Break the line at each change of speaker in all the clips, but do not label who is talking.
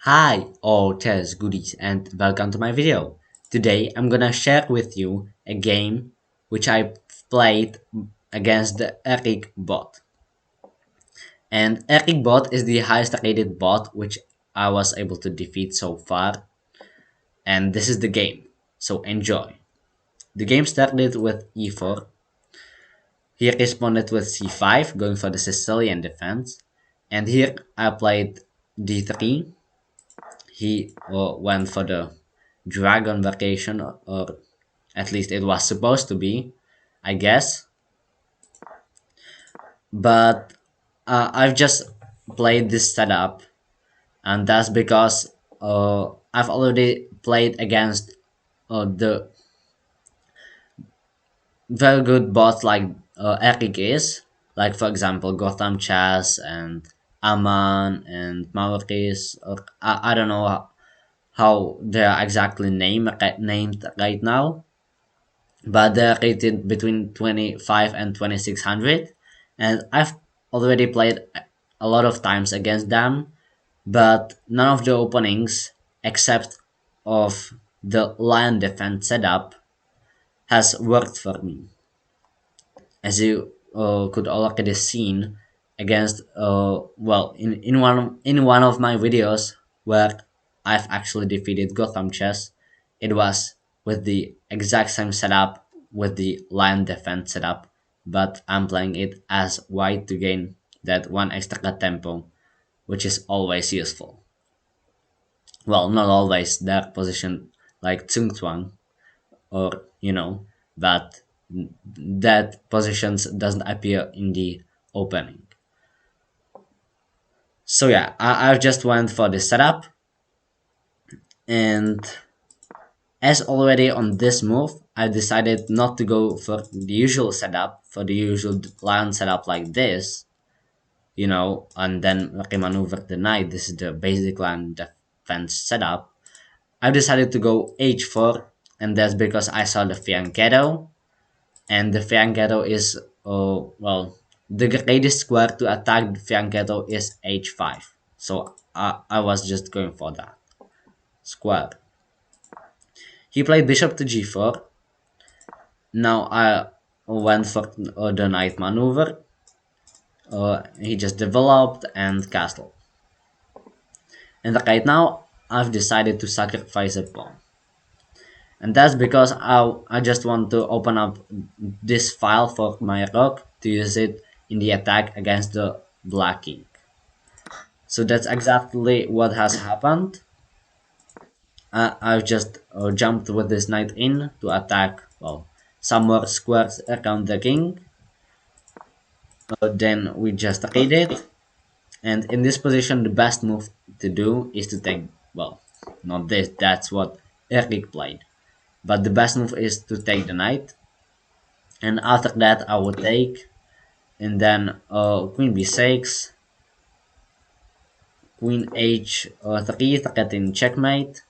Hi, all chess goodies, and welcome to my video. Today I'm gonna share with you a game which I played against the Eric bot. And Eric bot is the highest rated bot which I was able to defeat so far. And this is the game, so enjoy. The game started with e4. He responded with c5, going for the Sicilian defense. And here I played d3. He went for the dragon vacation, or at least it was supposed to be, I guess. But I've just played this setup, and that's because I've already played against the very good bots like Eric is, like for example Gotham Chess and Aman and Maurice, or I don't know how they're exactly named right now, but they're rated between 25 and 2600, and I've already played a lot of times against them, but none of the openings except of the lion defense setup has worked for me, as you could already seen against in one of my videos where I've actually defeated Gotham Chess. It was with the exact same setup with the lion defense setup, but I'm playing it as white to gain that one extra tempo, which is always useful. Well, not always. Their position like Tsung Twang, or but that positions doesn't appear in the opening. So yeah, I've just went for the setup, and as already on this move, I decided not to go for the usual setup, for the usual lion setup like this, and then remaneuver the knight. This is the basic lion defense setup. I decided to go h4, and that's because I saw the fianchetto, and the fianchetto is the greatest square to attack the fianchetto is h5, so I was just going for that square. He played bishop to g4. Now I went for the knight maneuver. He just developed and castle, and right now I've decided to sacrifice a pawn, and that's because I just want to open up this file for my rook to use it in the attack against the black king. So that's exactly what has happened. I've just jumped with this knight in to attack, some more squares around the king. Then we just trade it, and in this position the best move to do is to take, not this, that's what Eric played, but the best move is to take the knight, and after that I would take, and then queen b6, queen h3, threatening checkmate,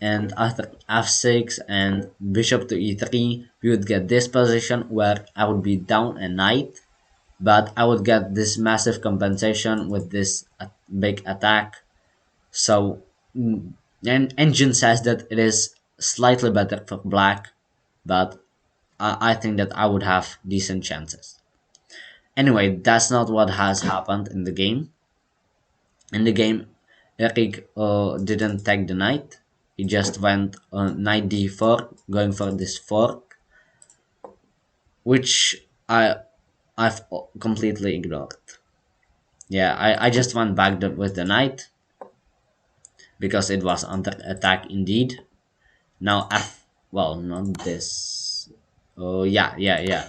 and after f6 and bishop to e3, we would get this position where I would be down a knight, but I would get this massive compensation with this big attack. So, and engine says that it is slightly better for black, but I think that I would have decent chances. Anyway, that's not what has happened in the game. In the game, Eric didn't take the knight. He just went on knight d4, going for this fork, which I've completely ignored. Yeah, I just went back with the knight because it was under attack indeed. Now not this. Oh yeah,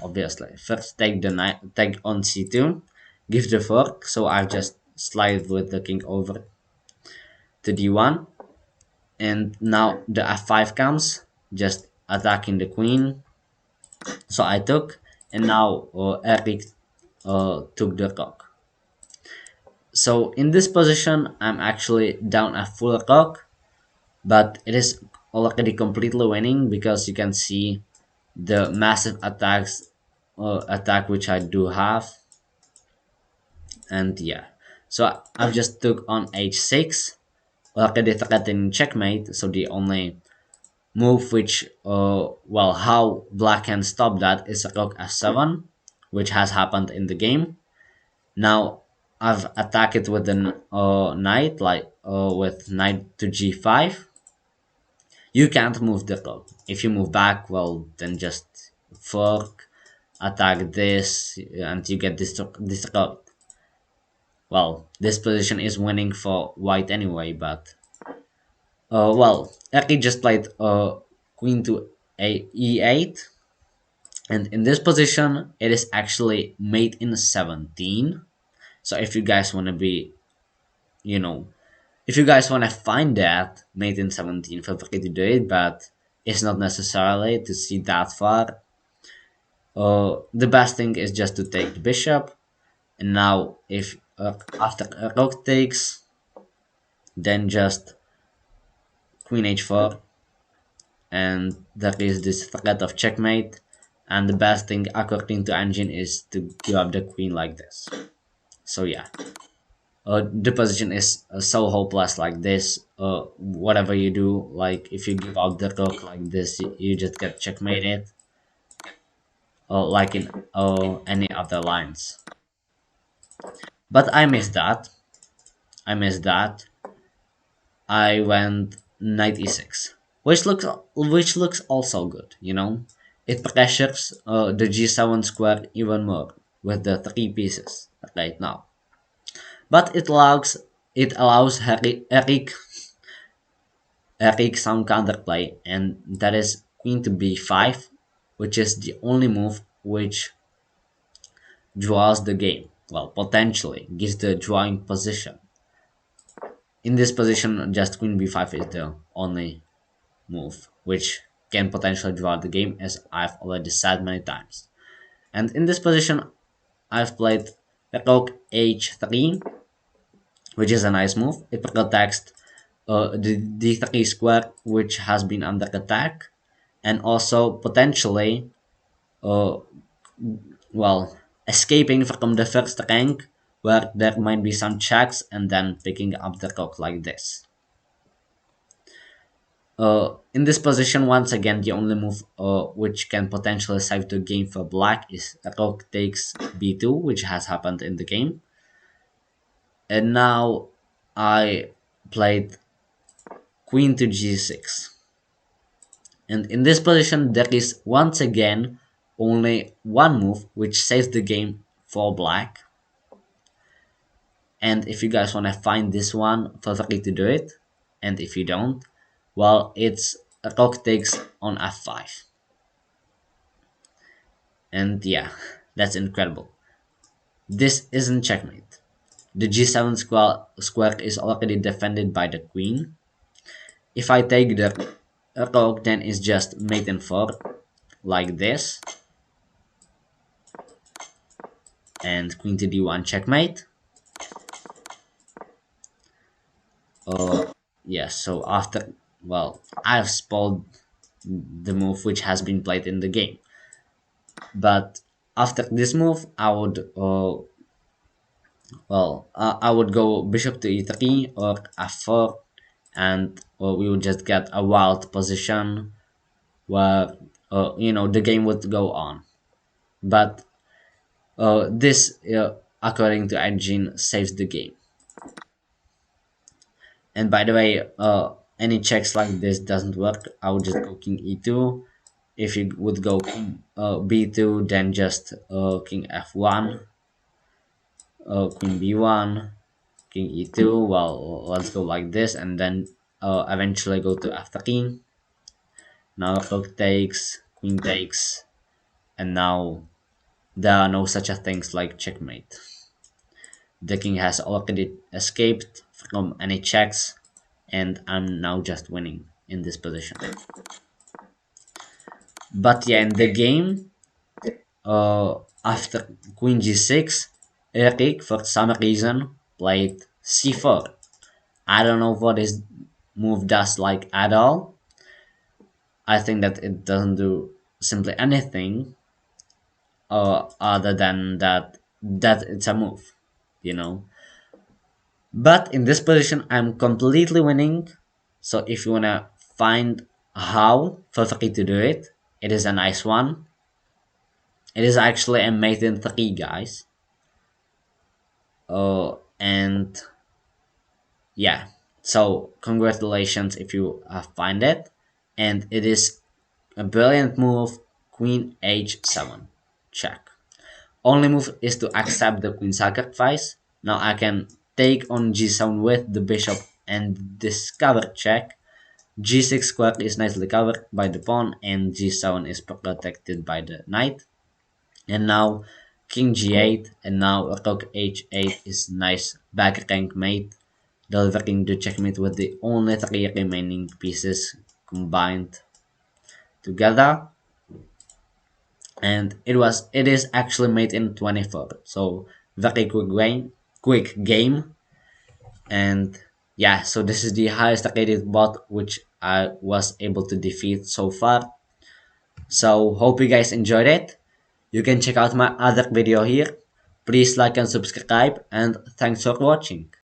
obviously. First take the knight, take on c2, give the fork. So I've just slide with the king over to d1, and now the f5 comes, just attacking the queen. So I took, and now Eric took the rook. So in this position, I'm actually down a full rook, but it is already completely winning because you can see the massive attack which I do have, and yeah, So I've just took on h6, already threatening checkmate. So the only move which, well, how black can stop that is rook f7, which has happened in the game. Now I've attacked it with an knight, like with knight to g5. You can't move the rook. If you move back, well, then just fork, attack this, and you get this rook. Well, this position is winning for white anyway, but well, Eki just played queen to e8, and in this position, it is actually mate in 17. So if you guys want to be, you know, if you guys want to find that mate in 17, feel free to do it, but it's not necessarily to see that far. The best thing is just to take the bishop, and now if after rook takes, then just queen h4, and there is this threat of checkmate, and the best thing according to engine is to give up the queen like this. So yeah, the position is so hopeless like this. Whatever you do, like if you give out the rook like this, you just get checkmated, like in any other lines. But I missed that. I missed that. I went knight e6, which looks also good. It pressures the g7 square even more with the three pieces right now. But it allows Eric some counterplay, and that is queen to b5, which is the only move which draws the game. Well, potentially gives the drawing position. In this position, just queen b5 is the only move, which can potentially draw the game, as I've already said many times. And in this position, I've played rook h3, which is a nice move. It protects the d3 square, which has been under attack, and also potentially, uh, well, escaping from the first rank, where there might be some checks, and then picking up the rook like this. In this position, once again, the only move which can potentially save the game for black is rook takes b2, which has happened in the game. And now I played queen to g6. And in this position, there is once again only one move which saves the game for black. And if you guys want to find this one, feel free to do it. And if you don't, well, it's rook takes on f5. And yeah, that's incredible. This isn't checkmate. The g7 square is already defended by the queen. If I take the rook, then it's just mate in 4, like this. And queen to d1 checkmate. Yes, so after, well, I've spoiled the move which has been played in the game. But after this move, I would go bishop to e3 or f4, and we would just get a wild position where the game would go on. But this, according to engine, saves the game. And by the way, any checks like this doesn't work. I would just go king e2. If you would go king b2, then just king f1, queen b1, king e2. Well, let's go like this, and then eventually go to f3. Now rook takes, queen takes, and now there are no such a things like checkmate. The king has already escaped from any checks, and I'm now just winning in this position. But yeah, in the game, after queen g6, Eric, for some reason, played c4. I don't know what this move does like at all. I think that it doesn't do simply anything other than that it's a move, you know. But in this position, I'm completely winning. So if you wanna find how for Faki to do it, it is a nice one. It is actually a mate in 3, guys. And yeah, so congratulations if you find it. And it is a brilliant move, Queen H7. Check. Only move is to accept the queen sacrifice. Now I can take on g7 with the bishop and discover check. g6 square is nicely covered by the pawn and g7 is protected by the knight. And now king g8 and now rook h8 is nice back rank mate, delivering the checkmate with the only 3 remaining pieces combined together. And it is actually made in 24, so very quick game. And yeah, so this is the highest rated bot which I was able to defeat so far. So hope you guys enjoyed it. You can check out my other video here. Please like and subscribe, and thanks for watching.